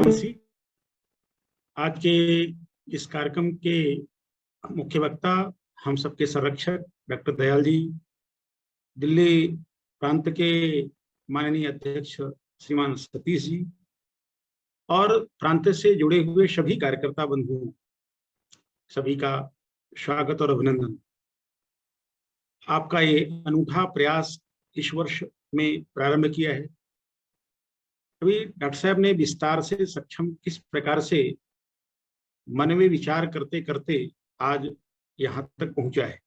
मानसी। आज के इस कार्यक्रम के मुख्य वक्ता हम सबके संरक्षक डॉक्टर दयाल जी, दिल्ली प्रांत के माननीय अध्यक्ष श्रीमान सतीश जी और प्रांत से जुड़े हुए सभी कार्यकर्ता बंधुओं, सभी का स्वागत और अभिनंदन। आपका ये अनूठा प्रयास इस वर्ष में प्रारंभ किया है। अभी डॉक्टर साहब ने विस्तार से सक्षम किस प्रकार से मन में विचार करते करते आज यहाँ तक पहुंचा है।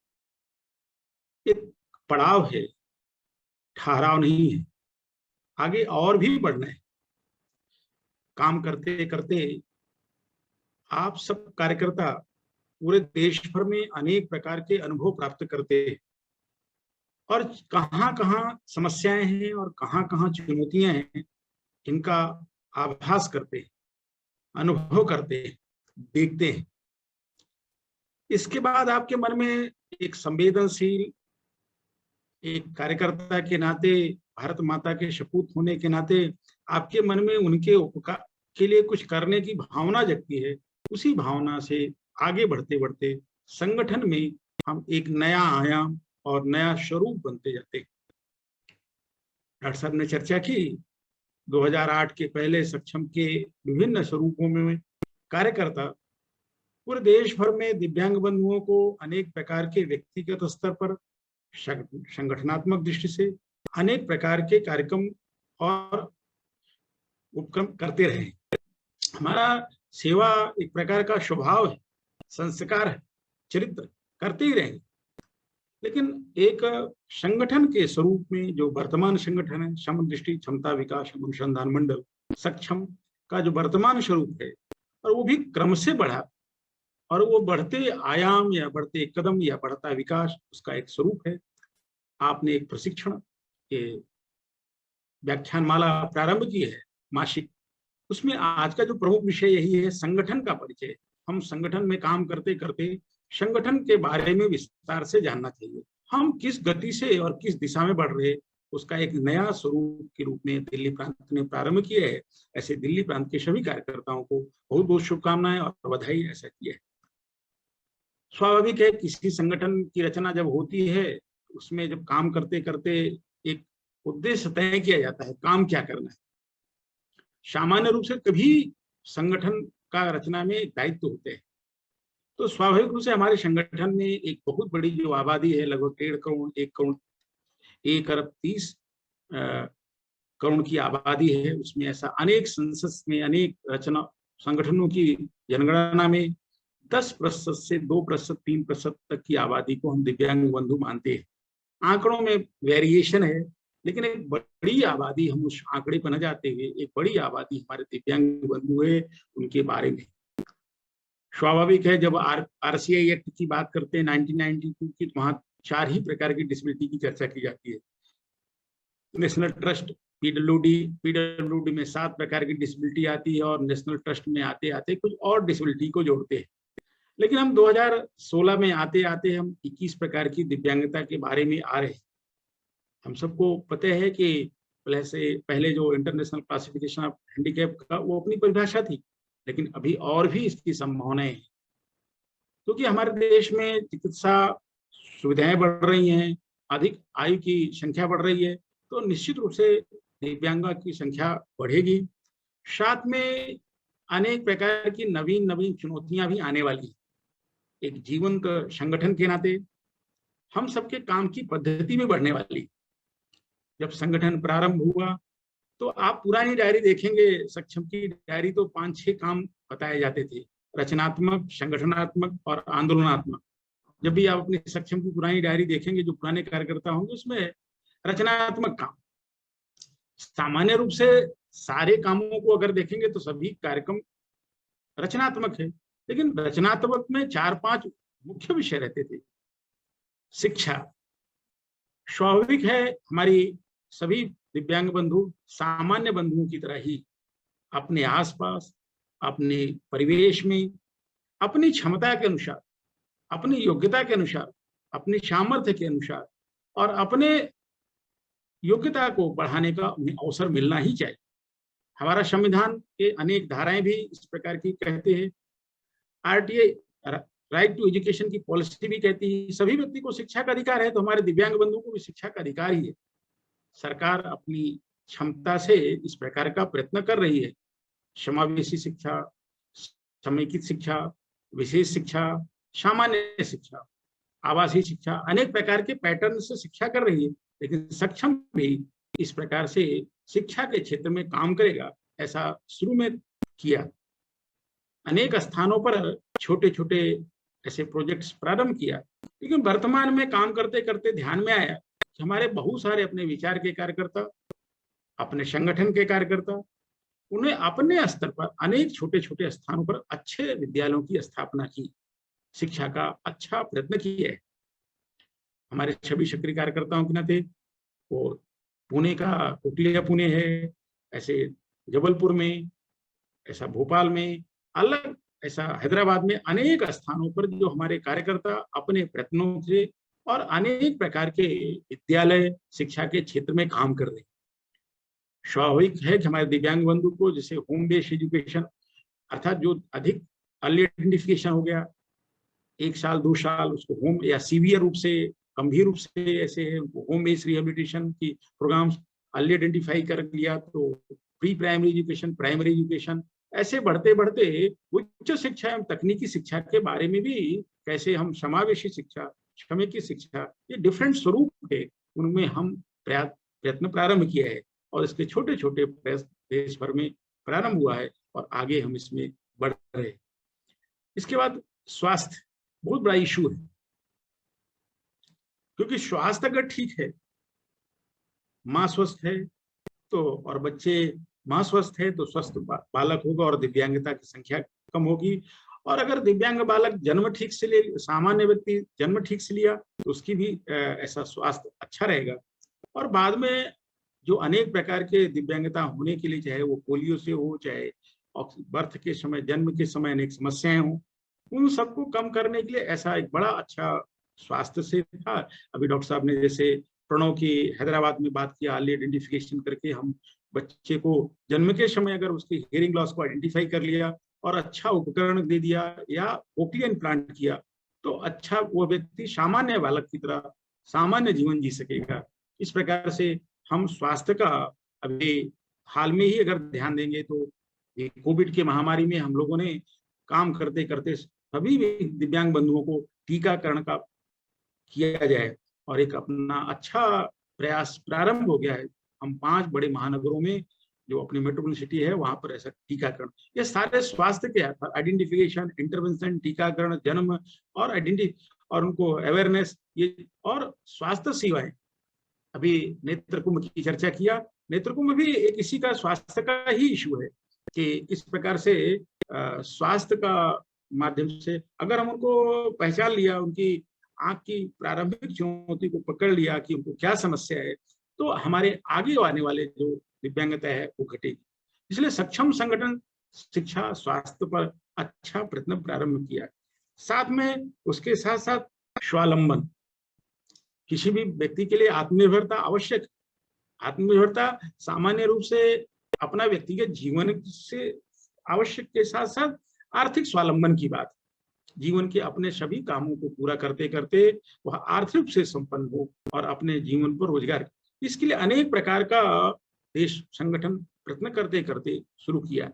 एक पड़ाव है, ठहराव नहीं है, आगे और भी बढ़ना है। काम करते करते आप सब कार्यकर्ता पूरे देश भर में अनेक प्रकार के अनुभव प्राप्त करते हैं और कहाँ कहाँ समस्याएं हैं और कहाँ कहाँ चुनौतियां हैं, इनका आभास करते हैं, अनुभव करते हैं, देखते हैं। इसके बाद आपके मन में एक संवेदनशील, एक कार्यकर्ता के नाते, भारत माता के सपूत होने के नाते आपके मन में उनके उपकार के लिए कुछ करने की भावना जगती है। उसी भावना से आगे बढ़ते बढ़ते संगठन में हम एक नया आयाम और नया स्वरूप बनते जाते हैं। डॉक्टर साहब ने चर्चा की 2008 के पहले सक्षम के विभिन्न स्वरूपों में कार्यकर्ता पूरे देश भर में दिव्यांग बंधुओं को अनेक प्रकार के व्यक्तिगत स्तर पर, संगठनात्मक दृष्टि से अनेक प्रकार के कार्यक्रम और उपक्रम करते रहे। हमारा सेवा एक प्रकार का स्वभाव है, संस्कार है, चरित्र, करते ही रहेंगे। लेकिन एक संगठन के स्वरूप में जो वर्तमान संगठन है, समदृष्टि क्षमता विकास अनुसंधान मंडल सक्षम का जो वर्तमान स्वरूप है, और वो भी क्रम से बढ़ा, और वो बढ़ते आयाम या बढ़ते कदम या बढ़ता विकास उसका एक स्वरूप है। आपने एक प्रशिक्षण के व्याख्यान माला प्रारंभ की है, मासिक। उसमें आज का जो प्रमुख विषय यही है, संगठन का परिचय। हम संगठन में काम करते करते संगठन के बारे में विस्तार से जानना चाहिए। हम किस गति से और किस दिशा में बढ़ रहे, उसका एक नया स्वरूप के रूप में दिल्ली प्रांत ने प्रारंभ किया है। ऐसे दिल्ली प्रांत के सभी कार्यकर्ताओं को बहुत बहुत शुभकामनाएं और बधाई ऐसा किया है। स्वाभाविक है, किसी संगठन की रचना जब होती है, उसमें जब काम करते करते एक उद्देश्य तय किया जाता है, काम क्या करना है। सामान्य रूप से कभी संगठन का रचना में दायित्व होते हैं। तो स्वाभाविक रूप से हमारे संगठन में एक बहुत बड़ी जो आबादी है, लगभग 1.5 करोड़, 1 अरब 30 करोड़ की आबादी है। उसमें ऐसा अनेक संसद में, अनेक रचना संगठनों की जनगणना में 10% से 2%, 3% तक की आबादी को हम दिव्यांग बंधु मानते हैं। आंकड़ों में वेरिएशन है, लेकिन एक बड़ी आबादी, हम उस आंकड़े पर न जाते हुए एक बड़ी आबादी हमारे दिव्यांग बंधु है, उनके बारे में स्वाभाविक है। जब RCI एक्ट की बात करते हैं 1992 की, तो वहां 4 ही प्रकार की डिसेबिलिटी की चर्चा की जाती है। नेशनल ट्रस्ट पीडब्ल्यूडी में 7 प्रकार की डिसेबिलिटी आती है, और नेशनल ट्रस्ट में आते आते कुछ और डिसेबिलिटी को जोड़ते हैं। लेकिन हम 2016 में आते आते हम 21 प्रकार की दिव्यांगता के बारे में आ रहे हैं। हम सबको पता है कि पहले जो इंटरनेशनल क्लासिफिकेशन ऑफ हैंडीकैप का वो अपनी परिभाषा थी, लेकिन अभी और भी इसकी संभावनाएं हैं, क्योंकि हमारे देश में चिकित्सा सुविधाएं बढ़ रही हैं, अधिक आयु की संख्या बढ़ रही है, तो निश्चित रूप से दिव्यांगों की संख्या बढ़ेगी। साथ में अनेक प्रकार की नवीन नवीन चुनौतियां भी आने वाली हैं। एक जीवंत संगठन के नाते हम सबके काम की पद्धति भी बढ़ने वाली। जब संगठन प्रारंभ हुआ तो आप पुरानी डायरी देखेंगे, सक्षम की डायरी, तो 5-6 काम बताए जाते थे, रचनात्मक, संगठनात्मक और आंदोलनात्मक। जब भी आप अपने सक्षम की पुरानी डायरी देखेंगे, जो पुराने कार्यकर्ता होंगे, उसमें रचनात्मक काम। सामान्य रूप से सारे कामों को अगर देखेंगे तो सभी कार्यक्रम रचनात्मक है, लेकिन रचनात्मक में 4-5 मुख्य विषय रहते थे। शिक्षा, स्वाभाविक है, हमारी सभी दिव्यांग बंधु सामान्य बंधुओं की तरह ही अपने आसपास, अपने परिवेश में, अपनी क्षमता के अनुसार, अपनी योग्यता के अनुसार, अपनी सामर्थ्य के अनुसार और अपने योग्यता को बढ़ाने का अवसर मिलना ही चाहिए। हमारा संविधान के अनेक धाराएं भी इस प्रकार की कहते हैं। आरटीआई राइट टू एजुकेशन की पॉलिसी भी कहती है सभी व्यक्ति को शिक्षा का अधिकार है, तो हमारे दिव्यांग बंधुओं को भी शिक्षा का अधिकार ही है। सरकार अपनी क्षमता से इस प्रकार का प्रयत्न कर रही है। समावेशी शिक्षा, समेकित शिक्षा, विशेष शिक्षा, सामान्य शिक्षा, आवासीय शिक्षा, अनेक प्रकार के पैटर्न से शिक्षा कर रही है। लेकिन सक्षम भी इस प्रकार से शिक्षा के क्षेत्र में काम करेगा, ऐसा शुरू में किया। अनेक स्थानों पर छोटे छोटे ऐसे प्रोजेक्ट्स प्रारंभ किया, लेकिन वर्तमान में काम करते करते ध्यान में आया कि हमारे बहुत सारे अपने विचार के कार्यकर्ता, अपने संगठन के कार्यकर्ता, उन्हें अपने स्तर पर अनेक छोटे छोटे स्थानों पर अच्छे विद्यालयों की स्थापना की, शिक्षा का अच्छा प्रयत्न किया है। हमारे सभी सक्रिय कार्यकर्ताओं के नाते वो पुणे का कुकलिया पुणे है, ऐसे जबलपुर में, ऐसा भोपाल में, अलग ऐसा हैदराबाद में, अनेक स्थानों पर जो हमारे कार्यकर्ता अपने प्रयत्नों से और अनेक प्रकार के विद्यालय शिक्षा के क्षेत्र में काम कर रहे हैं। स्वाभाविक है कि हमारे दिव्यांग बंधु को जैसे होम बेस्ड एजुकेशन, अर्थात जो अधिक अर्ली आइडेंटिफिकेशन हो गया, 1 साल 2 साल, उसको होम या सीवियर रूप से, गंभीर रूप से ऐसे होम बेस्ड रिहेबिलिटेशन की प्रोग्राम्स अर्ली आइडेंटिफाई कर लिया, तो pre primary education, primary education, ऐसे बढ़ते बढ़ते उच्च शिक्षा एवं तकनीकी शिक्षा के बारे में भी कैसे हम समावेशी शिक्षा, समेकित शिक्षा, ये डिफरेंट स्वरूप है, उनमें हम प्रयत्न प्रारंभ किया है और इसके छोटे छोटे प्रयास देश भर में प्रारंभ हुआ है और आगे हम इसमें बढ़ रहे हैं। इसके बाद स्वास्थ्य बहुत बड़ा इशू है, क्योंकि स्वास्थ्य अगर ठीक है, माँ स्वस्थ है तो, और बच्चे, माँ स्वस्थ है तो स्वस्थ बालक होगा और दिव्यांगता की संख्या कम होगी। और अगर दिव्यांग बालक जन्म ठीक से ले, सामान्य व्यक्ति जन्म ठीक से लिया, तो उसकी भी ऐसा स्वास्थ्य अच्छा रहेगा। और बाद में जो अनेक प्रकार के दिव्यांगता होने के लिए, चाहे वो पोलियो से हो, चाहे बर्थ के समय, जन्म के समय अनेक समस्याएं हों, उन सबको कम करने के लिए ऐसा एक बड़ा अच्छा स्वास्थ्य से था। अभी डॉक्टर साहब ने जैसे प्रणव की हैदराबाद में बात किया, अर्ली आइडेंटिफिकेशन करके हम बच्चे को जन्म के समय अगर उसकी हियरिंग लॉस को आइडेंटिफाई कर लिया और अच्छा उपकरण दे दिया या कोक्लियर इम्प्लांट किया, तो अच्छा वो व्यक्ति सामान्य बालक की तरह सामान्य जीवन जी सकेगा। इस प्रकार से हम स्वास्थ्य का अभी हाल में ही अगर ध्यान देंगे तो कोविड के महामारी में हम लोगों ने काम करते करते सभी दिव्यांग बंधुओं को टीकाकरण का किया जाए और एक अपना अच्छा प्रयास प्रारंभ हो गया है। हम 5 बड़े महानगरों में जो अपनी मेट्रोपॉलिटन सिटी है वहां पर ऐसा टीकाकरण, ये सारे स्वास्थ्य के आइडेंटिफिकेशन, इंटरवेंशन, टीकाकरण, जन्म और और उनको अवेयरनेस, ये और स्वास्थ्य सेवाएं। अभी नेत्र कुंभ की चर्चा किया, नेत्र कुंभ भी एक इसी का स्वास्थ्य का ही इशू है कि किस प्रकार से स्वास्थ्य का माध्यम से अगर हम उनको पहचान लिया, उनकी आंख की प्रारंभिक चुनौती को पकड़ लिया कि उनको क्या समस्या है, तो हमारे आगे आने वाले जो दिव्यांगता है वो घटेगी। इसलिए सक्षम संगठन शिक्षा स्वास्थ्य पर अच्छा प्रयत्न प्रारंभ किया। साथ में उसके साथ साथ स्वावलंबन, किसी भी व्यक्ति के लिए आत्मनिर्भरता आवश्यक। आत्मनिर्भरता सामान्य रूप से अपना व्यक्तिगत जीवन से आवश्यक के साथ साथ आर्थिक स्वावलंबन की बात, जीवन के अपने सभी कामों को पूरा करते करते वह आर्थिक रूप से संपन्न हो और अपने जीवन पर रोजगार, इसके लिए अनेक प्रकार का देश संगठन प्रयत्न करते करते शुरू किया।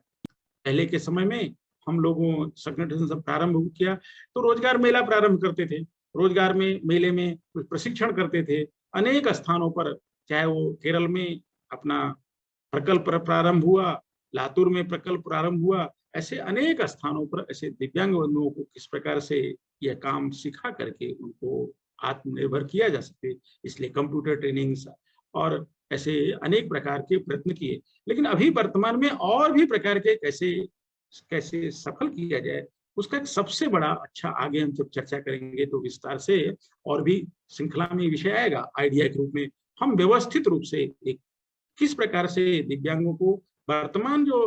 पहले के समय में हम लोगों संगठन से प्रारंभ किया तो रोजगार मेला प्रारंभ करते थे, रोजगार में मेले में कुछ प्रशिक्षण करते थे अनेक स्थानों पर, चाहे वो केरल में अपना प्रकल्प प्रारंभ हुआ, लातूर में प्रकल्प प्रारंभ हुआ, ऐसे अनेक स्थानों पर ऐसे दिव्यांग बंधुओं को किस प्रकार से यह काम सिखा करके उनको आत्मनिर्भर किया जा सके, इसलिए कंप्यूटर ट्रेनिंग्स और ऐसे अनेक प्रकार के प्रयत्न किए। लेकिन अभी वर्तमान में और भी प्रकार के कैसे कैसे सफल किया जाए, उसका एक सबसे बड़ा अच्छा आगे हम जब चर्चा करेंगे तो विस्तार से और भी श्रृंखला में विषय आएगा। आइडिया के रूप में हम व्यवस्थित रूप से एक किस प्रकार से दिव्यांगों को वर्तमान जो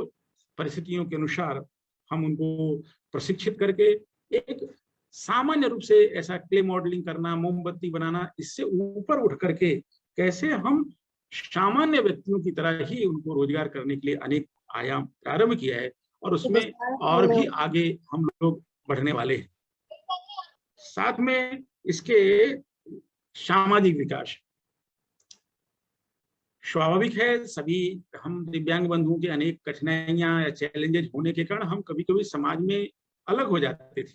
परिस्थितियों के अनुसार हम उनको प्रशिक्षित करके एक सामान्य रूप से ऐसा क्ले मॉडलिंग करना, मोमबत्ती बनाना, इससे ऊपर उठ करके कैसे हम सामान्य व्यक्तियों की तरह ही उनको रोजगार करने के लिए अनेक आयाम प्रारंभ किया है और उसमें और भी आगे हम लोग बढ़ने वाले हैं। साथ में इसके सामाजिक विकास स्वाभाविक है, सभी हम दिव्यांग बंधुओं के अनेक कठिनाइयां या चैलेंजेस होने के कारण हम कभी कभी समाज में अलग हो जाते थे।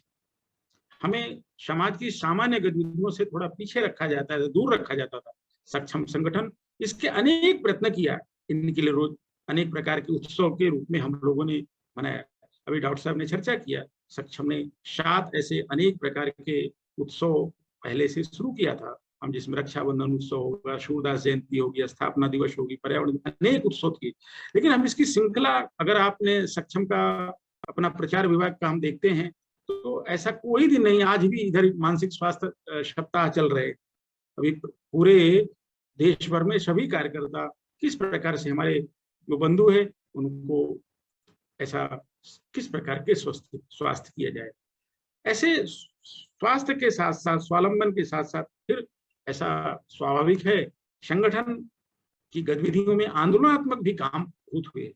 हमें समाज की सामान्य गतिविधियों से थोड़ा पीछे रखा जाता है, दूर रखा जाता था। सक्षम संगठन इसके अनेक प्रयत्न किया, इनके लिए रोज अनेक प्रकार के उत्सव के रूप में हम लोगों ने मनाया। अभी डॉक्टर साहब ने चर्चा किया, सक्षम ने 7 ऐसे अनेक प्रकार के उत्सव पहले से शुरू किया था, हम जिसमें रक्षाबंधन उत्सव होगा, सूरदास जयंती होगी, स्थापना दिवस होगी, पर्यावरण अनेक उत्सव की। लेकिन हम इसकी श्रृंखला अगर आपने सक्षम का अपना प्रचार विभाग का हम देखते हैं तो ऐसा कोई दिन नहीं, आज भी इधर मानसिक स्वास्थ्य सप्ताह चल रहे। अभी पूरे देश भर में सभी कार्यकर्ता किस प्रकार से हमारे जो बंधु है उनको ऐसा किस प्रकार के स्वास्थ्य किया जाए, ऐसे स्वास्थ्य के साथ साथ स्वावलंबन के साथ साथ फिर ऐसा स्वाभाविक है संगठन की गतिविधियों में आंदोलनात्मक भी काम बहुत हुए।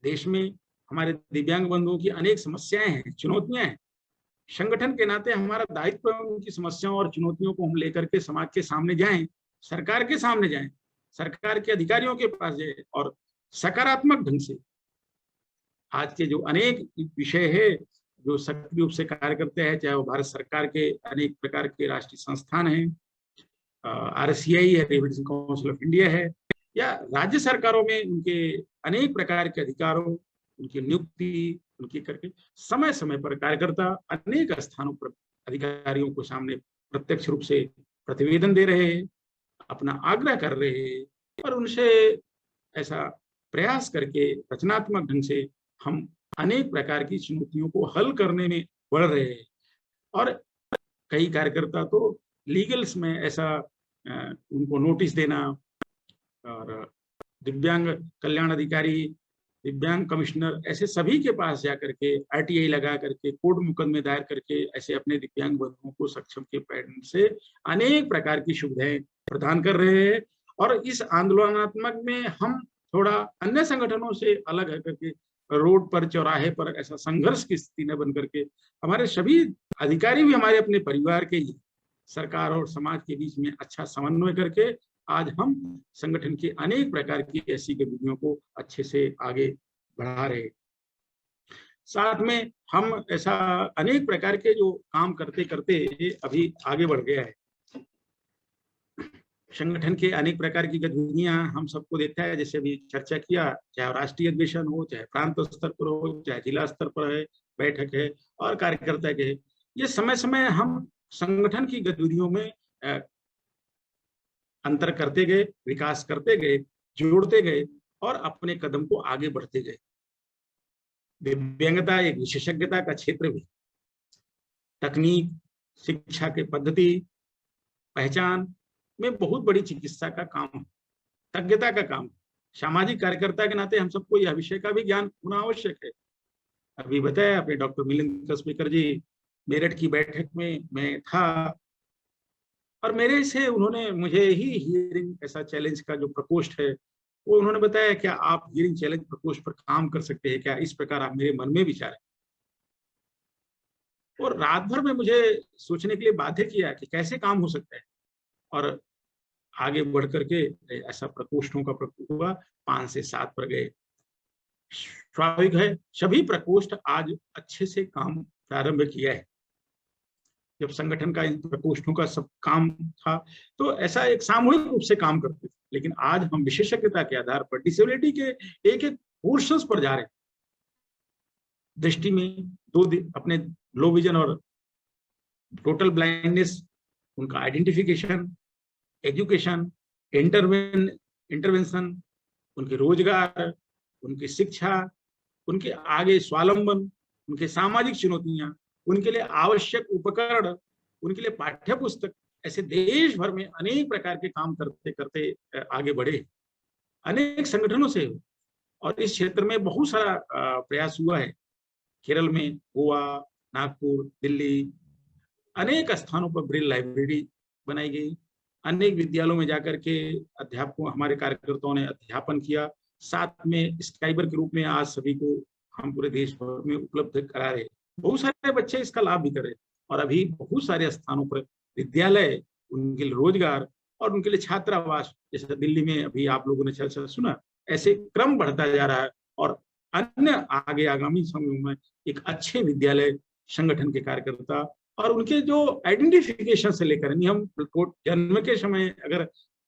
देश में हमारे दिव्यांग बंधुओं की अनेक समस्याएं हैं, चुनौतियां हैं। संगठन के नाते हमारा दायित्व है उनकी समस्याओं और चुनौतियों को हम लेकर के समाज के सामने जाएं, सरकार के सामने जाएं, सरकार के अधिकारियों के पास जाएं और सकारात्मक ढंग से आज के जो अनेक विषय है जो सक्रिय रूप से कार्य करते हैं, चाहे वो भारत सरकार के अनेक प्रकार के राष्ट्रीय संस्थान हैं, RCI है, रेविडेशन काउंसिल ऑफ इंडिया है, या राज्य सरकारों में उनके अनेक प्रकार के अधिकारों, उनकी नियुक्ति उनकी करके समय समय पर कार्यकर्ता अनेक स्थानों पर अधिकारियों को सामने प्रत्यक्ष रूप से प्रतिवेदन दे रहे हैं, अपना आग्रह कर रहे हैं और उनसे ऐसा प्रयास करके रचनात्मक ढंग से हम अनेक प्रकार की चुनौतियों को हल करने में बढ़ रहे हैं। और कई कार्यकर्ता तो लीगल्स में ऐसा उनको नोटिस देना और दिव्यांग कल्याण अधिकारी, दिव्यांग कमिश्नर, ऐसे सभी के पास जाकर के RTI लगा करके कोर्ट मुकदमे दायर करके ऐसे अपने दिव्यांग बंधुओं को सक्षम के पैटर्न से अनेक प्रकार की सुविधाएं प्रदान कर रहे हैं। और इस आंदोलनात्मक में हम थोड़ा अन्य संगठनों से अलग है करके रोड पर चौराहे पर ऐसा संघर्ष की स्थिति न बन करके हमारे सभी अधिकारी भी हमारे अपने परिवार के ही सरकार और समाज के बीच में अच्छा समन्वय करके आज हम संगठन की अनेक प्रकार की ऐसी गतिविधियों को अच्छे से आगे बढ़ा रहे। साथ में हम ऐसा अनेक प्रकार के जो काम करते करते अभी आगे बढ़ गया है। संगठन के अनेक प्रकार की गतिविधियां हम सबको देखता है, जैसे अभी चर्चा किया, चाहे राष्ट्रीय अधिवेशन हो, चाहे प्रांत स्तर पर हो, चाहे जिला स्तर पर है बैठक है और कार्यकर्ता के, ये समय समय हम संगठन की गतिविधियों में अंतर करते गए, विकास करते गए, जोड़ते गए और अपने कदम को आगे बढ़ते गए। दिव्यांगता एक विशेषज्ञता का क्षेत्र भी, तकनीक, शिक्षा के पद्धति, पहचान में बहुत बड़ी चिकित्सा का काम है, तज्ञता का काम है। सामाजिक कार्यकर्ता के नाते हम सबको यह विषय का भी ज्ञान होना आवश्यक है। अभी बताया अपने डॉक्टर मिलिंद कसबेकर जी, मेरठ की बैठक में मैं था और मेरे से उन्होंने मुझे ही हियरिंग ऐसा चैलेंज का जो प्रकोष्ठ है वो उन्होंने बताया, क्या आप हियरिंग चैलेंज प्रकोष्ठ पर काम कर सकते हैं क्या, इस प्रकार आप मेरे मन में विचार है। और रात भर में मुझे सोचने के लिए बाध्य किया कि कैसे काम हो सकता है। और आगे बढ़ करके ऐसा प्रकोष्ठों का प्रकोष्ठ हुआ, 5 से 7 पर गए। स्वाभाविक है सभी प्रकोष्ठ आज अच्छे से काम प्रारंभ किया है। जब संगठन का इन प्रकोष्ठों का सब काम था तो ऐसा एक सामूहिक रूप से काम करते थे, लेकिन आज हम विशेषज्ञता के आधार पर डिसेबिलिटी के एक एक पोर्शंस पर जा रहे हैं। दृष्टि में अपने लो विजन और टोटल ब्लाइंडनेस, उनका आइडेंटिफिकेशन, एजुकेशन, इंटरवेंशन, उनके रोजगार, उनकी शिक्षा, उनके आगे स्वावलंबन, उनके सामाजिक चुनौतियां, उनके लिए आवश्यक उपकरण, उनके लिए पाठ्य पुस्तक, ऐसे देश भर में अनेक प्रकार के काम करते करते आगे बढ़े अनेक संगठनों से। और इस क्षेत्र में बहुत सारा प्रयास हुआ है। केरल में, गोवा, नागपुर, दिल्ली, अनेक स्थानों पर ब्रेल लाइब्रेरी बनाई गई। अनेक विद्यालयों में जाकर के अध्यापकों, हमारे कार्यकर्ताओं ने अध्यापन किया साथ में स्काइबर के रूप में आज सभी को हम पूरे देश भर में उपलब्ध करा रहे। बहुत सारे बच्चे इसका लाभ भी कर रहे और अभी बहुत सारे स्थानों पर विद्यालय, उनके लिए रोजगार और उनके लिए छात्रावास, जैसे दिल्ली में अभी आप लोगों ने चर्चा सुना, ऐसे क्रम बढ़ता जा रहा है। और अन्य आगे आगामी समय में एक अच्छे विद्यालय संगठन के कार्यकर्ता और उनके जो आइडेंटिफिकेशन से लेकर हम जन्म के समय अगर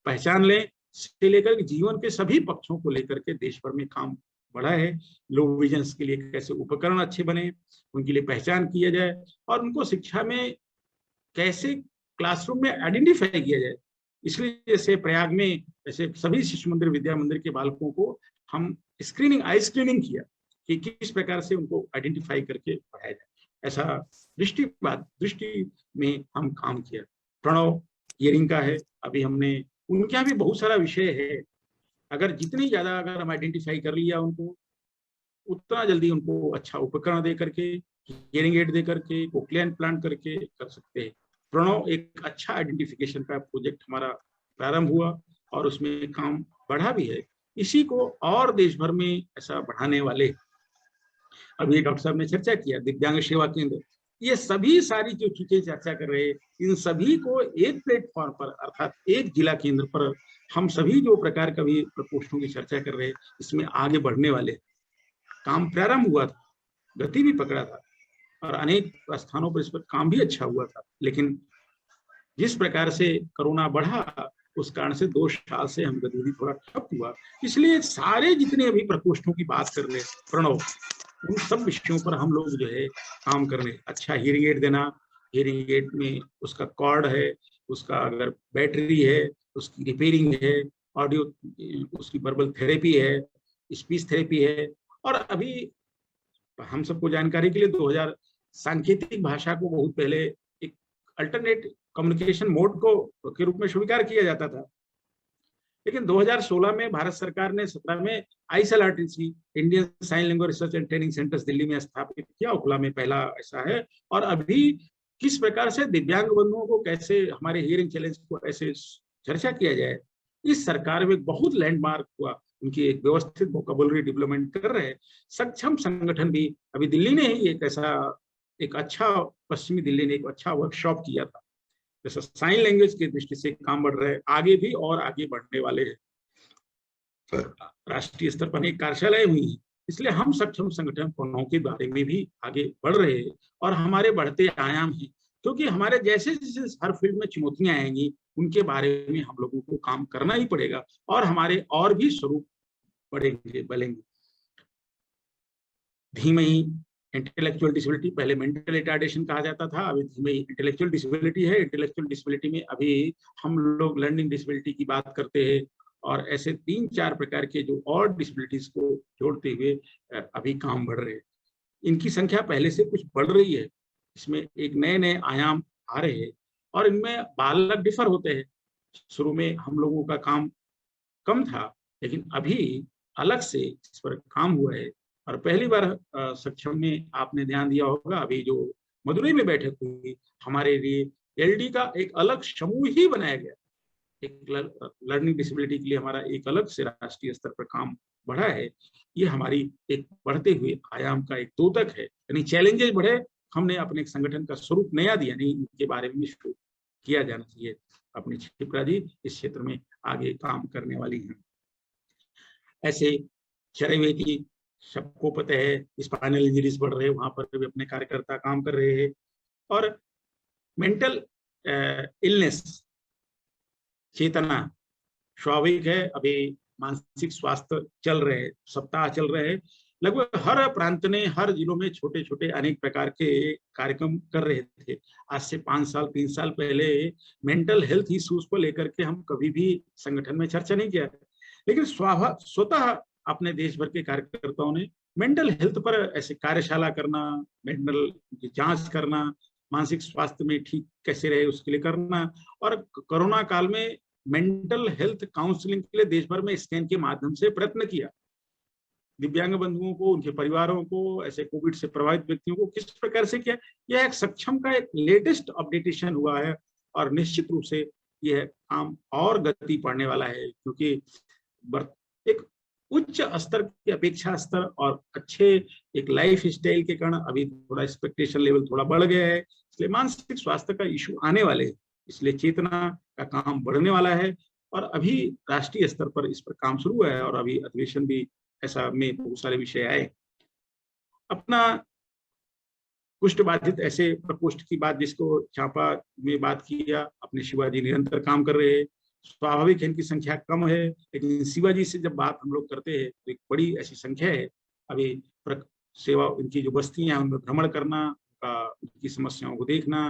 पहचान लें से लेकर जीवन के सभी पक्षों को लेकर के देश भर में काम बढ़ा है। लो विजन्स के लिए कैसे उपकरण अच्छे बने, उनके लिए पहचान किया जाए और उनको शिक्षा में कैसे क्लासरूम में आइडेंटिफाई किया जाए। इसलिए जैसे प्रयाग में ऐसे सभी शिशु मंदिर, विद्या मंदिर के बालकों को हम आई स्क्रीनिंग किया कि किस प्रकार से उनको आइडेंटिफाई करके पढ़ाया जाए। ऐसा दृष्टि में हम काम किया। प्रणव हियरिंग का है, अभी हमने उनके यहाँ भी बहुत सारा विषय है। अगर जितनी ज्यादा अगर हम आइडेंटिफाई कर लिया उनको, उतना जल्दी उनको अच्छा उपकरण दे करके, हियरिंग एड दे करके, कोक्लियर इम्प्लांट करके कर सकते हैं। प्रणव एक अच्छा आइडेंटिफिकेशन का प्रोजेक्ट हमारा प्रारंभ हुआ और उसमें काम बढ़ा भी है। इसी को और देश भर में ऐसा बढ़ाने वाले अभी डॉक्टर साहब ने चर्चा किया दिव्यांग सेवा केंद्र, ये सभी सारी जो चीजें चर्चा कर रहे हैं, इन सभी को एक प्लेटफॉर्म पर अर्थात एक जिला केंद्र पर हम सभी जो प्रकार का भी प्रकोष्ठों की चर्चा कर रहे हैं, इसमें आगे बढ़ने वाले। काम प्रारंभ हुआ था, गति भी पकड़ा था और अनेक स्थानों पर इस पर काम भी अच्छा हुआ था, लेकिन जिस प्रकार से कोरोना बढ़ा उस कारण से 2 साल से हम गतिविधि थोड़ा ठप हुआ। इसलिए सारे जितने अभी प्रकोष्ठों की बात कर रहे प्रणव, उन सब विषयों पर हम लोग जो है काम कर रहे हैं। अच्छा हियरिंग एड देना, हियरिंग एड में उसका कॉर्ड है, उसका अगर बैटरी है, उसकी रिपेयरिंग है, ऑडियो उसकी वर्बल थेरेपी है, स्पीच थेरेपी है। और अभी हम सबको जानकारी के लिए 2000 सांकेतिक भाषा को बहुत पहले एक अल्टरनेट कम्युनिकेशन मोड को के रूप में स्वीकार किया जाता था, लेकिन 2016 में भारत सरकार ने 17 में ISLRTC Indian sign language research and training centres Delhi में स्थापित किया। ओखला में पहला ऐसा है। और अभी किस प्रकार से दिव्यांग बंधुओं को कैसे हमारे हियरिंग चैलेंज को ऐसे चर्चा किया जाए, इस सरकार में बहुत लैंडमार्क हुआ। उनकी एक व्यवस्थित वोकैबुलरी डेवलपमेंट कर रहे हैं। सक्षम संगठन भी अभी दिल्ली ने ही एक अच्छा पश्चिमी दिल्ली ने एक अच्छा वर्कशॉप किया था। जैसे साइन लैंग्वेज की दृष्टि से काम बढ़ रहे हैं, आगे भी और आगे बढ़ने वाले हैं। राष्ट्रीय स्तर पर अनेक कार्यशालाएं हुई हैं, इसलिए हम सक्षम संगठन प्रणव के बारे में भी आगे बढ़ रहे हैं और हमारे बढ़ते आयाम हैं, क्योंकि हमारे जैसे जैसे हर फील्ड में चुनौतियां आएंगी उनके बारे में हम लोगों को काम करना ही पड़ेगा और हमारे और भी स्वरूप बढ़ेंगे। धीमई इंटेलेक्चुअल डिसेबिलिटी, पहले मेंटल रिटार्डेशन कहा जाता था, अभी धीमई इंटेलेक्चुअल डिसेबिलिटी है। इंटेलेक्चुअल डिसेबिलिटी में अभी हम लोग लर्निंग डिसेबिलिटी की बात करते हैं और ऐसे 3-4 प्रकार के जो और डिसेबिलिटीज को जोड़ते हुए अभी काम बढ़ रहे हैं। इनकी संख्या पहले से कुछ बढ़ रही है, इसमें एक नए नए आयाम आ रहे हैं और इनमें बालक डिफर होते हैं। शुरू में हम लोगों का काम कम था, लेकिन अभी अलग से इस पर काम हुआ है। और पहली बार सक्षम में आपने ध्यान दिया होगा, अभी जो मदुरई में बैठक हुई, हमारे लिए LD का एक अलग समूह ही बनाया गया। एक लर्निंग डिसेबिलिटी के लिए हमारा एक अलग से राष्ट्रीय स्तर पर काम बढ़ा है। ये हमारी एक बढ़ते हुए आयाम का एक द्योतक है, यानी चैलेंजेस बढ़े, हमने अपने संगठन का स्वरूप नया दिया, नहीं इनके बारे में शुरू किया जाना चाहिए। अपनी क्षिप्रा जी इस क्षेत्र में आगे काम करने वाली हैं। ऐसे चरैवेती सबको पता है, स्पाइनल इंजरीज बढ़ रहे हैं, वहां पर भी अपने कार्यकर्ता काम कर रहे हैं। और मेंटल इलनेस चेतना स्वाभाविक है, अभी मानसिक स्वास्थ्य चल रहे हैं, सप्ताह चल रहे हैं। लगभग हर प्रांत ने, हर जिलों में छोटे छोटे अनेक प्रकार के कार्यक्रम कर रहे थे। आज से 5 साल 3 साल पहले मेंटल हेल्थ इश्यूज को लेकर के हम कभी भी संगठन में चर्चा नहीं किया, लेकिन स्वतः अपने देश भर के कार्यकर्ताओं ने मेंटल हेल्थ पर ऐसे कार्यशाला करना, मेंटल की जांच करना, मानसिक स्वास्थ्य में ठीक कैसे रहे उसके लिए करना। और कोरोना काल में मेंटल हेल्थ काउंसलिंग के लिए देश भर में स्कैन के माध्यम से प्रयत्न किया। दिव्यांग बंधुओं को, उनके परिवारों को, ऐसे कोविड से प्रभावित व्यक्तियों को किस प्रकार से किया, यह एक सक्षम का एक लेटेस्ट अपडेटेशन हुआ है और निश्चित रूप से यह काम और गति पड़ने वाला है, क्योंकि एक उच्च स्तर की अपेक्षा स्तर और अच्छे एक लाइफ स्टाइल के कारण अभी थोड़ा एक्सपेक्टेशन लेवल थोड़ा बढ़ गया है, इसलिए मानसिक स्वास्थ्य का इशू आने वाले हैं। इसलिए चेतना का काम बढ़ने वाला है और अभी राष्ट्रीय स्तर पर इस पर काम शुरू है और अभी अधिवेशन भी ऐसा में बहुत सारे विषय आए। अपना कुष्ठ बाधित ऐसे प्रकोष्ठ की बात जिसको चांपा में बात किया, अपने शिवाजी निरंतर काम कर रहे हैं। स्वाभाविक है इनकी संख्या कम है, लेकिन शिवाजी से जब बात हम लोग करते हैं तो एक बड़ी ऐसी संख्या है। अभी सेवा इनकी जो बस्तियां हैं उनमें भ्रमण करना, उनकी समस्याओं को देखना,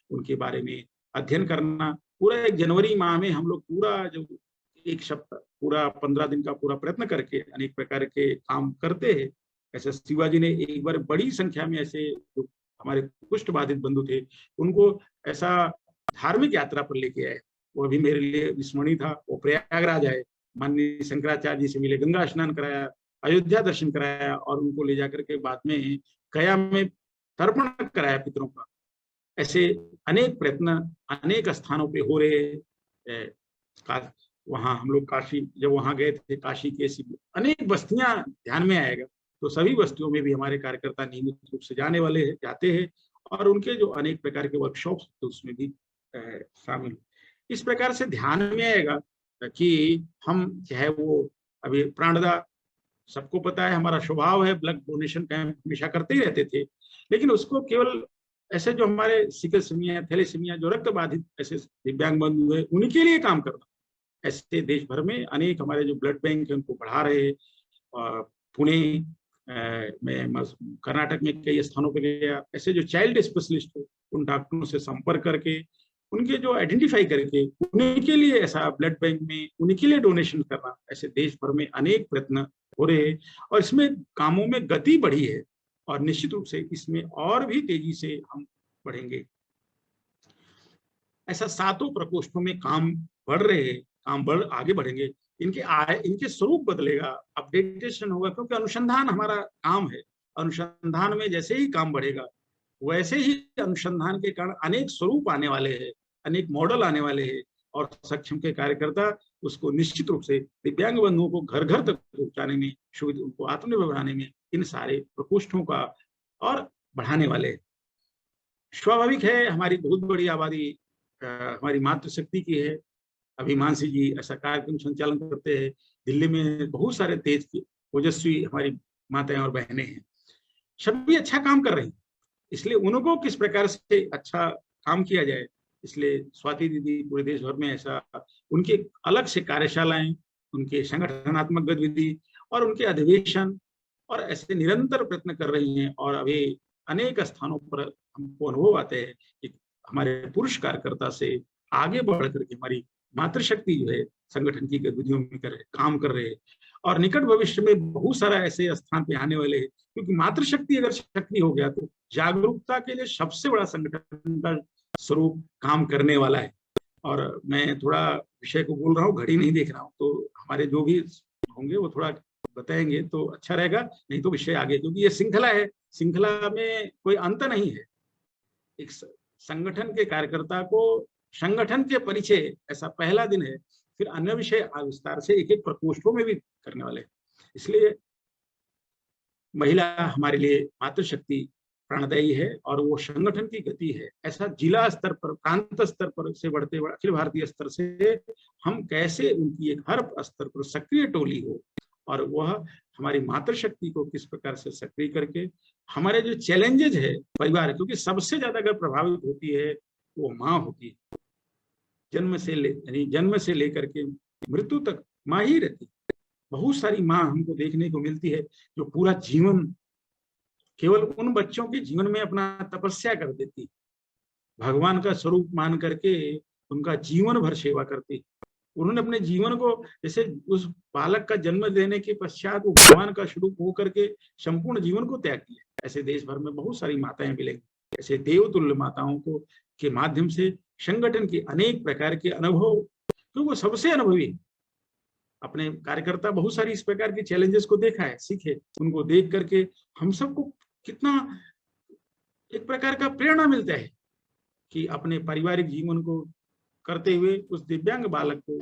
उनके बारे में अध्ययन करना। पूरा एक जनवरी माह में हम लोग पूरा जो एक सप्ताह पूरा 15 दिन का पूरा प्रयत्न करके अनेक प्रकार के काम करते हैं। ऐसे शिवाजी ने एक बार बड़ी संख्या में ऐसे जो हमारे कुष्ठ बाधित बंधु थे उनको ऐसा धार्मिक यात्रा पर लेके आए। वो भी मेरे लिए विस्मरणीय था। वो प्रयागराज आए, माननीय शंकराचार्य जी से मिले, गंगा स्नान कराया, अयोध्या दर्शन कराया और उनको ले जाकर के बाद में गया में तर्पण कराया पितरों का। ऐसे अनेक प्रयत्न अनेक स्थानों पे हो रहे। वहां हम लोग काशी जब वहां गए थे, काशी के अनेक बस्तियां ध्यान में आएगा, तो सभी बस्तियों में भी हमारे कार्यकर्ता नियमित रूप से जाने वाले हैं, जाते हैं और उनके जो अनेक प्रकार के वर्कशॉप तो उसमें भी शामिल। इस प्रकार से ध्यान में आएगा कि हम चाहे वो अभी प्राणदा, सबको पता है हमारा स्वभाव है ब्लड डोनेशन कैंप हमेशा करते ही रहते थे, लेकिन उसको केवल ऐसे जो हमारे सिकलसेमिया, थैलेसीमिया, जो रक्त बाधित ऐसे दिव्यांग बंधु है उन्हीं के लिए काम करना। ऐसे देश भर में अनेक हमारे जो ब्लड बैंक है उनको बढ़ा रहे। पुणे में, कर्नाटक में कई स्थानों पर गया, ऐसे जो चाइल्ड स्पेशलिस्ट है उन डॉक्टरों से संपर्क करके उनके जो आइडेंटिफाई करके उन्हीं के लिए ऐसा ब्लड बैंक में उन्हीं के लिए डोनेशन करना। ऐसे देश भर में अनेक प्रयत्न हो रहे हैं और इसमें कामों में गति बढ़ी है और निश्चित रूप से इसमें और भी तेजी से हम बढ़ेंगे। ऐसा सातों प्रकोष्ठों में काम बढ़ रहे हैं, आगे बढ़ेंगे। इनके स्वरूप बदलेगा, अपडेटेशन होगा, क्योंकि अनुसंधान हमारा काम है। अनुसंधान में जैसे ही काम बढ़ेगा वैसे ही अनुसंधान के कारण अनेक स्वरूप आने वाले हैं, अनेक मॉडल आने वाले हैं और सक्षम के कार्यकर्ता उसको निश्चित रूप से दिव्यांग बंधुओं को घर घर तक पहुंचाने में, सुविधा उनको आत्मनिर्भर बनाने में इन सारे प्रकोष्ठों का और बढ़ाने वाले हैं। स्वाभाविक है हमारी बहुत बड़ी आबादी हमारी मातृशक्ति की है। अभी मानसी जी ऐसा कार्यक्रम संचालन करते हैं। दिल्ली में बहुत सारे तेज ओजस्वी हमारी माताएं और बहनें हैं, सभी अच्छा काम कर रही हैं। इसलिए उनको किस प्रकार से अच्छा काम किया जाए, इसलिए स्वाति दीदी पूरे देश भर में ऐसा उनके अलग से कार्यशालाएं, उनके संगठनात्मक गतिविधि और उनके अधिवेशन और ऐसे निरंतर प्रयत्न कर रही हैं। और अभी अनेक स्थानों पर हमको अनुभव आते हैं कि हमारे पुरुष कार्यकर्ता से आगे बढ़ करके हमारी मातृशक्ति जो है संगठन की गतिविधियों में काम कर रहे हैं और निकट भविष्य में बहुत सारा ऐसे स्थान पे आने वाले हैं। क्योंकि मातृशक्ति अगर सक्रिय हो गया तो जागरूकता के लिए सबसे बड़ा संगठन का स्वरूप काम करने वाला है। और मैं थोड़ा विषय को बोल रहा हूँ, घड़ी नहीं देख रहा हूँ, तो हमारे जो भी होंगे वो थोड़ा बताएंगे तो अच्छा रहेगा, नहीं तो विषय आगे, क्योंकि ये श्रृंखला है, श्रृंखला में कोई अंत नहीं है। एक संगठन के कार्यकर्ता को संगठन के परिचय ऐसा पहला दिन है, फिर अन्य विषय विस्तार से एक एक प्रकोष्ठों में भी करने वाले हैं। इसलिए महिला हमारे लिए मातृशक्ति प्राणदायी है और वो संगठन की गति है। ऐसा जिला स्तर पर, प्रांत स्तर पर से बढ़ते अखिल भारतीय स्तर से हम कैसे उनकी एक हर स्तर पर सक्रिय टोली हो और वह हमारी मातृशक्ति को किस प्रकार से सक्रिय करके हमारे जो चैलेंजेज है परिवार, क्योंकि सबसे ज्यादा अगर प्रभावित होती है वो माँ होती है। जन्म से लेकर के मृत्यु तक माँ ही रहती। बहुत सारी माँ हमको देखने को मिलती है जो पूरा जीवन केवल उन बच्चों के जीवन में अपना तपस्या कर देती, भगवान का स्वरूप मान करके उनका जीवन भर सेवा करती। उन्होंने अपने जीवन को, जैसे उस बालक का जन्म देने के पश्चात वो भगवान का स्वरूप होकर के संपूर्ण जीवन को त्याग किया। ऐसे देश भर में बहुत सारी माताएं मिलेंगी, ऐसे देवतुल्य माताओं को के माध्यम से संगठन के अनेक प्रकार के अनुभव, क्योंकि वो सबसे अनुभवी अपने कार्यकर्ता बहुत सारी इस प्रकार के चैलेंजेस को देखा है, सीखे, उनको देख करके हम सबको कितना एक प्रकार का प्रेरणा मिलता है कि अपने पारिवारिक जीवन को करते हुए उस दिव्यांग बालक को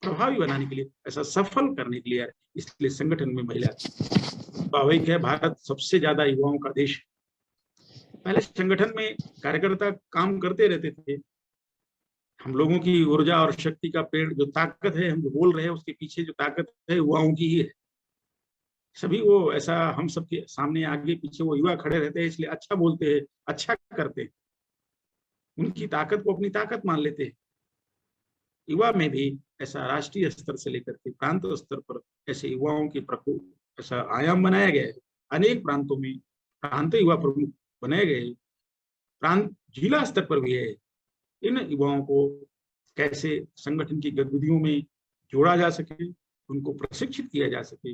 प्रभावी बनाने के लिए, ऐसा सफल करने के लिए, इसलिए संगठन में महिला स्वाभाविक है। भारत सबसे ज्यादा युवाओं का देश है। पहले संगठन में कार्यकर्ता काम करते रहते थे। हम लोगों की ऊर्जा और शक्ति का पेड़, जो ताकत है, हम जो बोल रहे हैं उसके पीछे जो ताकत है युवाओं की ही है। सभी वो ऐसा हम सबके सामने आगे पीछे वो युवा खड़े रहते हैं, इसलिए अच्छा बोलते हैं, अच्छा करते हैं, उनकी ताकत को अपनी ताकत मान लेते हैं। युवा में भी ऐसा राष्ट्रीय स्तर से लेकर के प्रांत स्तर पर ऐसे युवाओं के प्रकोप ऐसा आयाम बनाया गया है। अनेक प्रांतों में प्रांत युवा प्रमुख बनाए गए, प्रांत जिला स्तर पर भी है। इन युवाओं को कैसे संगठन की गतिविधियों में जोड़ा जा सके, उनको प्रशिक्षित किया जा सके,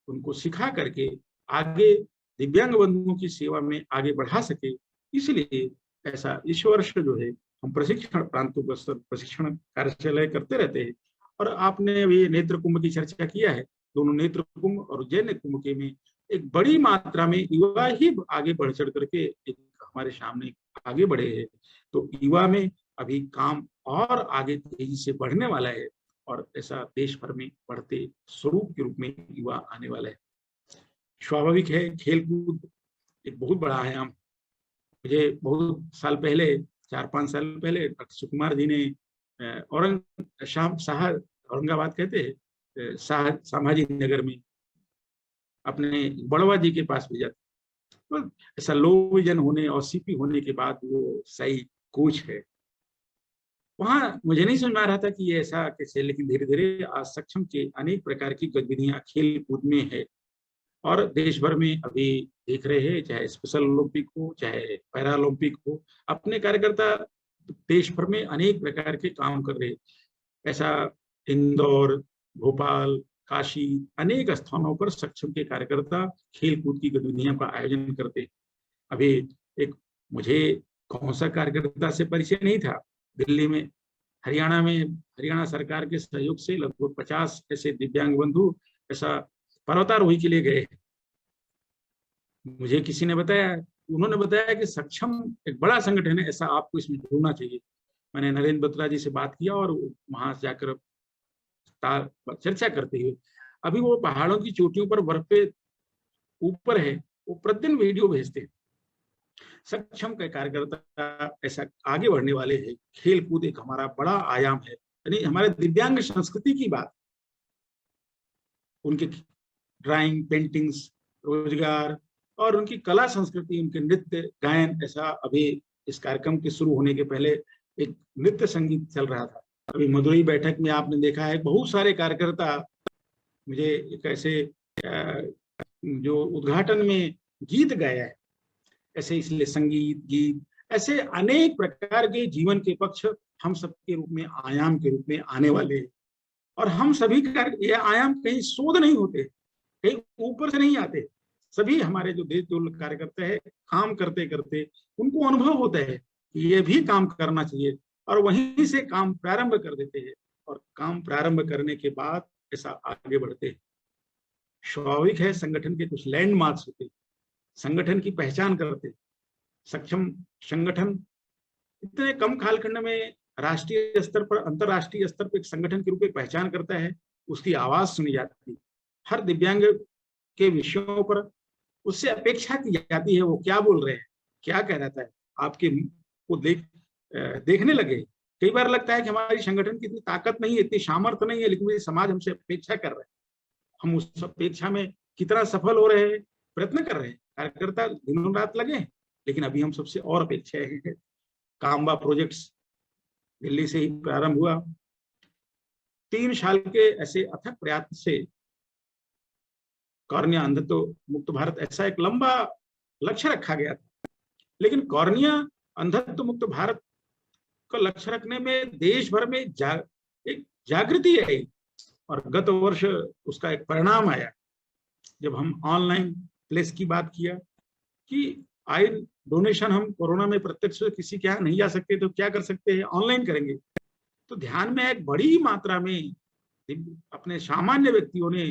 उनको सिखा करके आगे दिव्यांग बंधुओं की सेवा में आगे बढ़ा सके, इसलिए ऐसा इस वर्ष जो है हम प्रशिक्षण प्रांतों का स्तर प्रशिक्षण कार्यशालाएं करते रहते हैं। और आपने अभी नेत्र कुंभ की चर्चा किया है, दोनों नेत्र कुंभ और उज्जैन कुंभ के में एक बड़ी मात्रा में युवा ही आगे बढ़ चढ़ करके एक हमारे सामने आगे बढ़े हैं। तो युवा में अभी काम और आगे तेजी से बढ़ने वाला है, और ऐसा देश भर में बढ़ते स्वरूप के रूप में युवा आने वाला है। स्वाभाविक है, खेलकूद एक बहुत बड़ा आयाम। मुझे बहुत साल पहले, 4-5 साल पहले डॉक्टर सुकुमार जी ने औरंगाबाद कहते हैं संभाजी नगर में अपने बड़वा जी के पास भेजा था। तो ऐसा लो विजन होने और सीपी होने के बाद वो सही कोच है। वहां मुझे नहीं समझ में आ रहा था कि ये ऐसा कैसे, लेकिन धीरे धीरे आज सक्षम के अनेक प्रकार की गतिविधियां खेल कूद में है। और देश भर में अभी देख रहे हैं, चाहे स्पेशल ओलंपिक हो चाहे पैरा ओलंपिक हो, अपने कार्यकर्ता देश भर में अनेक प्रकार के काम कर रहे हैं। ऐसा इंदौर, भोपाल, काशी, अनेक स्थानों पर सक्षम के कार्यकर्ता खेल कूद की गतिविधियों का आयोजन करते हैं। अभी एक मुझे कौन सा कार्यकर्ता से परिचय नहीं था, दिल्ली में हरियाणा सरकार के सहयोग से लगभग 50 ऐसे दिव्यांग बंधु ऐसा पर्वतारोही के लिए गए। मुझे किसी ने बताया, उन्होंने बताया कि सक्षम एक बड़ा संगठन है, ऐसा आपको इसमें जुड़ना चाहिए। मैंने नरेंद्र बत्रा जी से बात किया और वहां जाकर चर्चा करते हुए, अभी वो पहाड़ों की चोटियों पर बर्फ पे ऊपर है, वो प्रतिदिन वीडियो भेजते हैं। सक्षम के कार्यकर्ता ऐसा आगे बढ़ने वाले हैं। खेल कूद एक हमारा बड़ा आयाम है, यानी हमारे दिव्यांग संस्कृति की बात, उनके ड्राइंग, पेंटिंग्स, रोजगार और उनकी कला संस्कृति, उनके नृत्य गायन। ऐसा अभी इस कार्यक्रम के शुरू होने के पहले एक नृत्य संगीत चल रहा था। अभी मदुरई बैठक में आपने देखा है बहुत सारे कार्यकर्ता, मुझे एक ऐसे जो उद्घाटन में गीत गाया है, ऐसे इसलिए संगीत, गीत, ऐसे अनेक प्रकार के जीवन के पक्ष हम सबके रूप में, आयाम के रूप में आने वाले हैं। और हम सभी का ये आयाम कहीं शोध नहीं होते, कहीं ऊपर से नहीं आते। सभी हमारे जो देश जो कार्यकर्ता है, काम करते करते उनको अनुभव होता है कि ये भी काम करना चाहिए, और वहीं से काम प्रारंभ कर देते हैं। और काम प्रारंभ करने के बाद ऐसा आगे बढ़ते हैं। स्वाभाविक है, संगठन के कुछ लैंडमार्क्स होते हैं, संगठन की पहचान करते। सक्षम संगठन इतने कम कालखंड में राष्ट्रीय स्तर पर, अंतरराष्ट्रीय स्तर पर एक संगठन के रूप में पहचान करता है, उसकी आवाज सुनी जाती है। हर दिव्यांग के विषयों पर उससे अपेक्षा की जाती है, वो क्या बोल रहे हैं, क्या कह रहा है, आपके को देखने लगे। कई बार लगता है कि हमारी संगठन की इतनी ताकत नहीं है, इतनी सामर्थ्य नहीं है, लेकिन समाज हमसे अपेक्षा कर रहा है। हम उस अपेक्षा में कितना सफल हो रहे हैं, प्रयत्न कर रहे हैं, कार्यकर्ता दिनों रात लगे। लेकिन अभी हम सबसे और अपेक्षा है। कामबा प्रोजेक्ट्स दिल्ली से ही प्रारंभ हुआ। 3 साल के ऐसे अथक प्रयास से कॉर्निया अंधत्व मुक्त भारत, ऐसा एक लंबा लक्ष्य रखा गया था। लेकिन कॉर्निया अंधत्व मुक्त भारत का लक्ष्य रखने में देश भर में एक जागृति आई, और गत वर्ष उसका एक परिणाम आया जब हम ऑनलाइन प्लेस की बात किया कि आई डोनेशन हम कोरोना में प्रत्यक्ष किसी के यहाँ नहीं जा सकते, तो क्या कर सकते हैं, ऑनलाइन करेंगे। तो ध्यान में एक बड़ी मात्रा में अपने सामान्य व्यक्तियों ने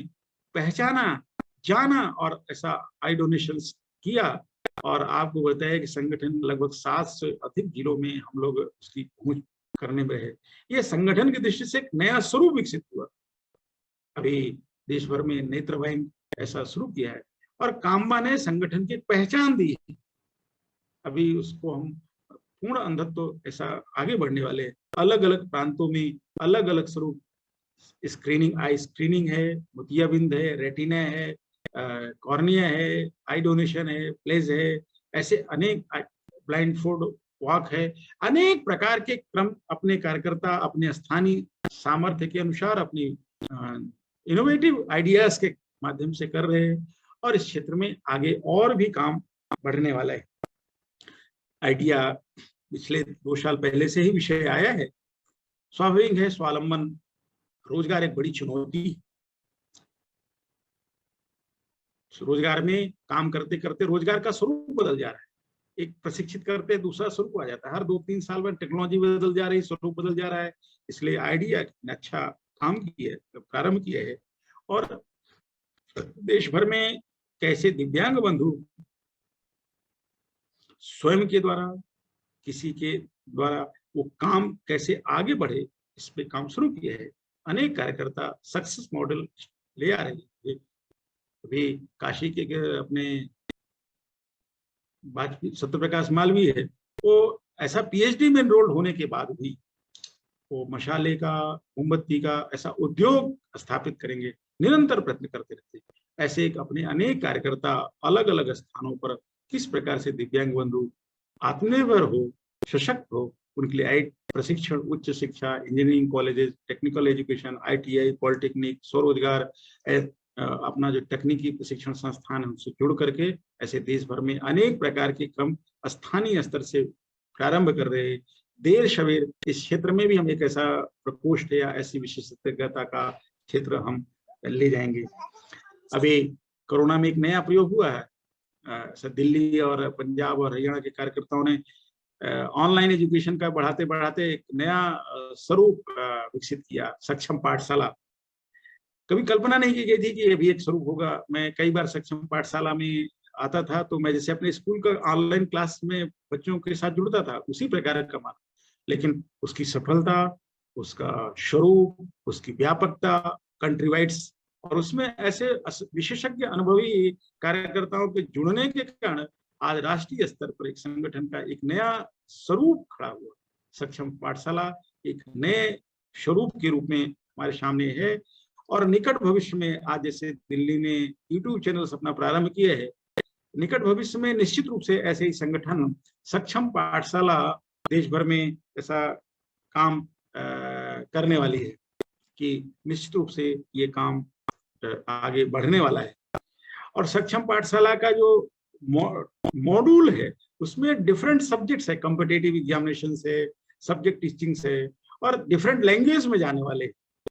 पहचाना, जाना और ऐसा आई डोनेशन किया। और आपको बताया कि संगठन लगभग 7 से अधिक जिलों में हम लोग उसकी पहुंच करने में है। ये संगठन की दृष्टि से एक नया स्वरूप विकसित हुआ। अभी देश भर में नेत्र बैंक ऐसा शुरू किया है और कामबा ने संगठन की पहचान दी है। अभी उसको हम पूर्ण अंधत्व तो ऐसा आगे बढ़ने वाले हैं। अलग अलग प्रांतों में अलग अलग स्वरूप, स्क्रीनिंग, आई स्क्रीनिंग है, मोतियाबिंद है, रेटिना है, कॉर्निया है, आई डोनेशन है, प्लेज है, ऐसे अनेक, ब्लाइंड फोल्ड वॉक है, अनेक प्रकार के क्रम अपने कार्यकर्ता अपने स्थानीय सामर्थ्य के अनुसार अपनी इनोवेटिव आइडियाज के माध्यम से कर रहे हैं और इस क्षेत्र में आगे और भी काम बढ़ने वाला है। आइडिया पिछले 2 साल पहले से ही विषय आया है। स्वाभाविक है, स्वावलंबन रोजगार एक बड़ी चुनौती। रोजगार में काम करते करते रोजगार का स्वरूप बदल जा रहा है। एक प्रशिक्षित करते दूसरा स्वरूप आ जाता है। हर 2-3 साल में टेक्नोलॉजी बदल जा रही है, स्वरूप बदल जा रहा है। इसलिए आइडिया ने अच्छा काम किया है, प्रारंभ किया है और देश भर में कैसे दिव्यांग बंधु स्वयं के द्वारा, किसी के द्वारा वो काम कैसे आगे बढ़े, इस पे काम शुरू किया है। अनेक कार्यकर्ता सक्सेस मॉडल ले आ रहे हैं। अभी काशी के अपने वाजपेयी सत्यप्रकाश मालवीय है, वो ऐसा पीएचडी में एनरोल्ड होने के बाद भी वो मशाले का, मोमबत्ती का ऐसा उद्योग स्थापित करेंगे, निरंतर प्रयत्न करते रहते हैं। ऐसे एक अपने अनेक कार्यकर्ता अलग अलग स्थानों पर किस प्रकार से दिव्यांग बंधु आत्मनिर्भर हो, सशक्त हो, उनके लिए प्रशिक्षण, उच्च शिक्षा, engineering colleges, technical education, ITI, polytechnic, स्वरोजगार, अपना जो तकनीकी प्रशिक्षण संस्थान है उनसे जुड़ करके ऐसे देश भर में अनेक प्रकार के क्रम स्थानीय स्तर से प्रारंभ कर रहे हैं। देर सवेर इस क्षेत्र में भी हम एक ऐसा प्रकोष्ठ या ऐसी विशेषज्ञता का क्षेत्र हम ले जाएंगे। अभी कोरोना में एक नया प्रयोग हुआ है। दिल्ली और पंजाब और हरियाणा के कार्यकर्ताओं ने ऑनलाइन एजुकेशन का बढ़ाते बढ़ाते एक नया स्वरूप विकसित किया, सक्षम पाठशाला। कभी कल्पना नहीं की गई थी कि ये भी एक स्वरूप होगा। मैं कई बार सक्षम पाठशाला में आता था तो मैं जैसे अपने स्कूल का ऑनलाइन क्लास में बच्चों के साथ जुड़ता था, उसी प्रकार का माना, लेकिन उसकी सफलता, उसका स्वरूप, उसकी व्यापकता कंट्री वाइड्स और उसमें ऐसे विशेषज्ञ अनुभवी कार्यकर्ताओं के जुड़ने के कारण आज राष्ट्रीय स्तर पर एक संगठन का एक नया स्वरूप खड़ा हुआ। सक्षम पाठशाला एक नए स्वरूप के रूप में हमारे सामने है और निकट भविष्य में आज जैसे दिल्ली ने यूट्यूब चैनल्स अपना प्रारंभ किए हैं, निकट भविष्य में निश्चित रूप से ऐसे ही संगठन सक्षम पाठशाला देश भर में ऐसा काम करने वाली है कि निश्चित रूप से ये काम आगे बढ़ने वाला है। और सक्षम पाठशाला का जो मॉड्यूल है उसमें डिफरेंट सब्जेक्ट्स है, कॉम्पिटिटिव एग्जामिनेशन है, सब्जेक्ट टीचिंग है और डिफरेंट लैंग्वेज में जाने वाले।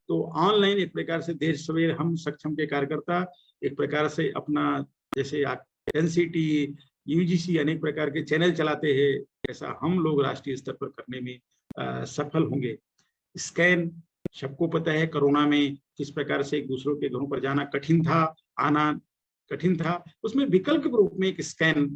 तो ऑनलाइन एक प्रकार से देश सवेर हम सक्षम के कार्यकर्ता एक प्रकार से अपना जैसे एनसीटी, यूजीसी अनेक प्रकार के चैनल चलाते हैं, ऐसा हम लोग राष्ट्रीय स्तर पर करने में सफल होंगे। स्कैन, सबको पता है कोरोना में किस प्रकार से एक दूसरों के घरों पर जाना कठिन था, आना कठिन था, उसमें विकल्प के रूप में एक स्कैन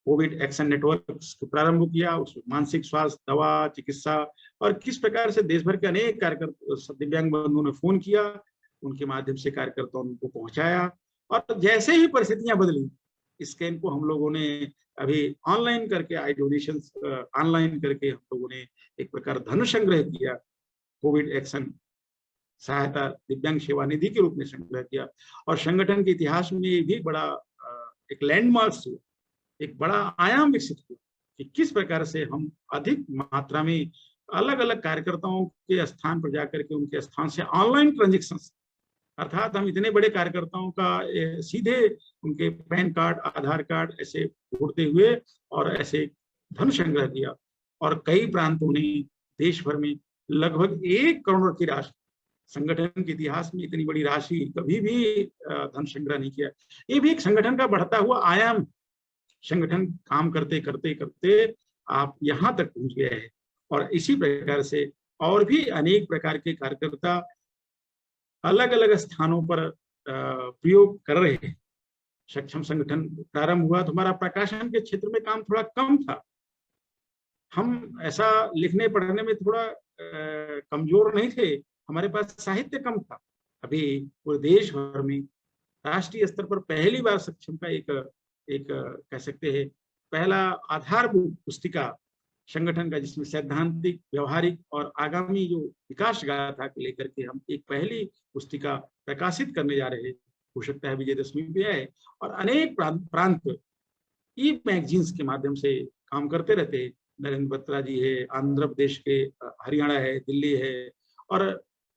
कोविड एक्शन नेटवर्क प्रारंभ किया। उसमें मानसिक स्वास्थ्य, दवा, चिकित्सा और किस प्रकार से देश भर के अनेक कार्यकर्ता दिव्यांग बंधुओं ने फोन किया, उनके माध्यम से कार्यकर्ताओं को पहुंचाया और जैसे ही परिस्थितियां बदली, स्कैन को हम लोगों ने अभी ऑनलाइन करके, आई डोनेशन ऑनलाइन करके हम लोगों ने एक प्रकार धन संग्रह किया, कोविड एक्शन सहायता दिव्यांग सेवा निधि के रूप में संग्रह किया और संगठन के इतिहास में ये भी बड़ा एक लैंडमार्क हुआ, एक बड़ा आयाम विकसित हुआ कि किस प्रकार से हम अधिक मात्रा में अलग अलग कार्यकर्ताओं के स्थान पर जाकर के उनके स्थान से ऑनलाइन ट्रांजेक्शन, अर्थात हम इतने बड़े कार्यकर्ताओं का सीधे उनके पैन कार्ड, आधार कार्ड ऐसे जोड़ते हुए और ऐसे धन संग्रह किया और कई प्रांतों ने देश भर में लगभग 1 करोड़ की राशि, संगठन के इतिहास में इतनी बड़ी राशि कभी भी धन संग्रह नहीं किया। ये भी एक संगठन का बढ़ता हुआ आयाम। संगठन काम करते करते करते आप यहाँ तक पहुंच गए हैं और इसी प्रकार से और भी अनेक प्रकार के कार्यकर्ता अलग अलग स्थानों पर प्रयोग कर रहे हैं। सक्षम संगठन प्रारंभ हुआ तो हमारा प्रकाशन के क्षेत्र में काम थोड़ा कम था, हम ऐसा लिखने पढ़ने में थोड़ा कमजोर नहीं थे, हमारे पास साहित्य कम था। अभी पूरे देश भर में राष्ट्रीय स्तर पर पहली बार सक्षम का एक कह सकते हैं पहला आधारभूत पुस्तिका संगठन का, जिसमें सैद्धांतिक, व्यवहारिक और आगामी जो विकास गाथा को लेकर के हम एक पहली पुस्तिका प्रकाशित करने जा रहे हैं। हो सकता है विजयदशमी पे आए, और अनेक प्रांत ई मैगजीन्स के माध्यम से काम करते रहते हैं। नरेंद्र बत्रा जी है, आंध्र प्रदेश के हरियाणा है, दिल्ली है, और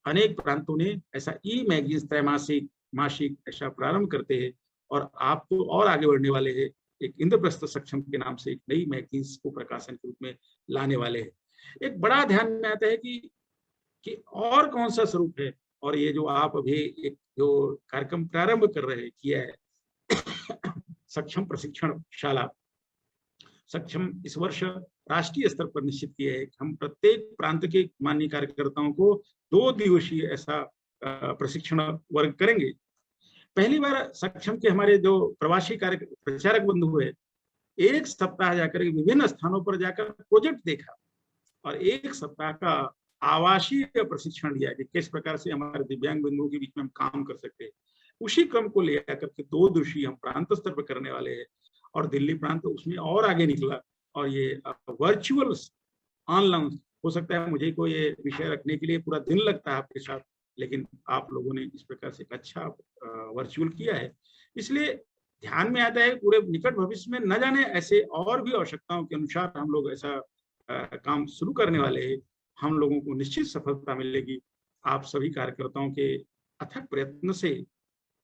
अनेक प्रांतों ने ऐसा ई मैगजीन्स त्रैमासिक, मासिक ऐसा प्रारंभ करते हैं। और आप तो और आगे बढ़ने वाले हैं, एक इंद्रप्रस्थ सक्षम के नाम से एक नई मैगजीन्स को प्रकाशन के रूप में लाने वाले हैं। एक बड़ा ध्यान में आता है कि और कौन सा स्वरूप है, और ये जो आप अभी एक जो कार्यक्रम प्रारंभ कर रहे किया है सक्षम प्रशिक्षण शाला, सक्षम इस वर्ष राष्ट्रीय स्तर पर निश्चित किया है कि हम प्रत्येक प्रांत के माननीय कार्यकर्ताओं को 2 दिवसीय ऐसा प्रशिक्षण वर्ग करेंगे। पहली बार सक्षम के हमारे जो प्रवासी कार्य प्रचारक बंधु है, 1 सप्ताह जाकर विभिन्न स्थानों पर जाकर प्रोजेक्ट देखा, और 1 सप्ताह का आवासीय प्रशिक्षण दिया कि किस प्रकार से हमारे दिव्यांग बंधुओं के बीच में हम काम कर सकते हैं। उसी क्रम को लेकर के 2 दिवसीय हम प्रांत स्तर पर करने वाले हैं, और दिल्ली प्रांत उसमें और आगे निकला, और ये वर्चुअल ऑनलाइन हो सकता है मुझे को ये विषय रखने के लिए पूरा दिन लगता है आपके साथ, लेकिन आप लोगों ने इस प्रकार से अच्छा वर्चुअल किया है। इसलिए ध्यान में आता है पूरे निकट भविष्य में न जाने ऐसे और भी आवश्यकताओं के अनुसार हम लोग ऐसा काम शुरू करने वाले हैं। हम लोगों को निश्चित सफलता मिलेगी आप सभी कार्यकर्ताओं के अथक प्रयत्न से,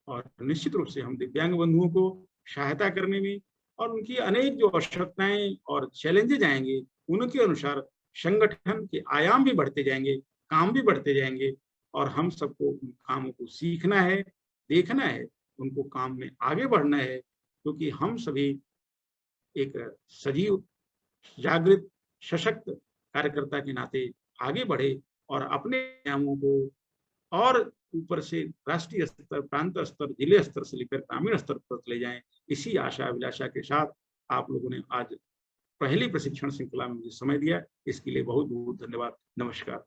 और निश्चित रूप से हम दिव्यांग बंधुओं को सहायता करने में, और उनकी अनेक जो आवश्यकताएं और चैलेंजेज आएंगे उनके अनुसार संगठन के आयाम भी बढ़ते जाएंगे, काम भी बढ़ते जाएंगे, और हम सबको उन कामों को सीखना है, देखना है, उनको काम में आगे बढ़ना है, क्योंकि हम सभी एक सजीव, जागृत, सशक्त कार्यकर्ता के नाते आगे बढ़े, और अपने कामों को और ऊपर से राष्ट्रीय स्तर, प्रांत स्तर, जिले स्तर से लेकर ग्रामीण स्तर पर ले जाएं। इसी आशा अभिलाषा के साथ आप लोगों ने आज पहली प्रशिक्षण श्रृंखला में मुझे समय दिया, इसके लिए बहुत बहुत धन्यवाद। नमस्कार।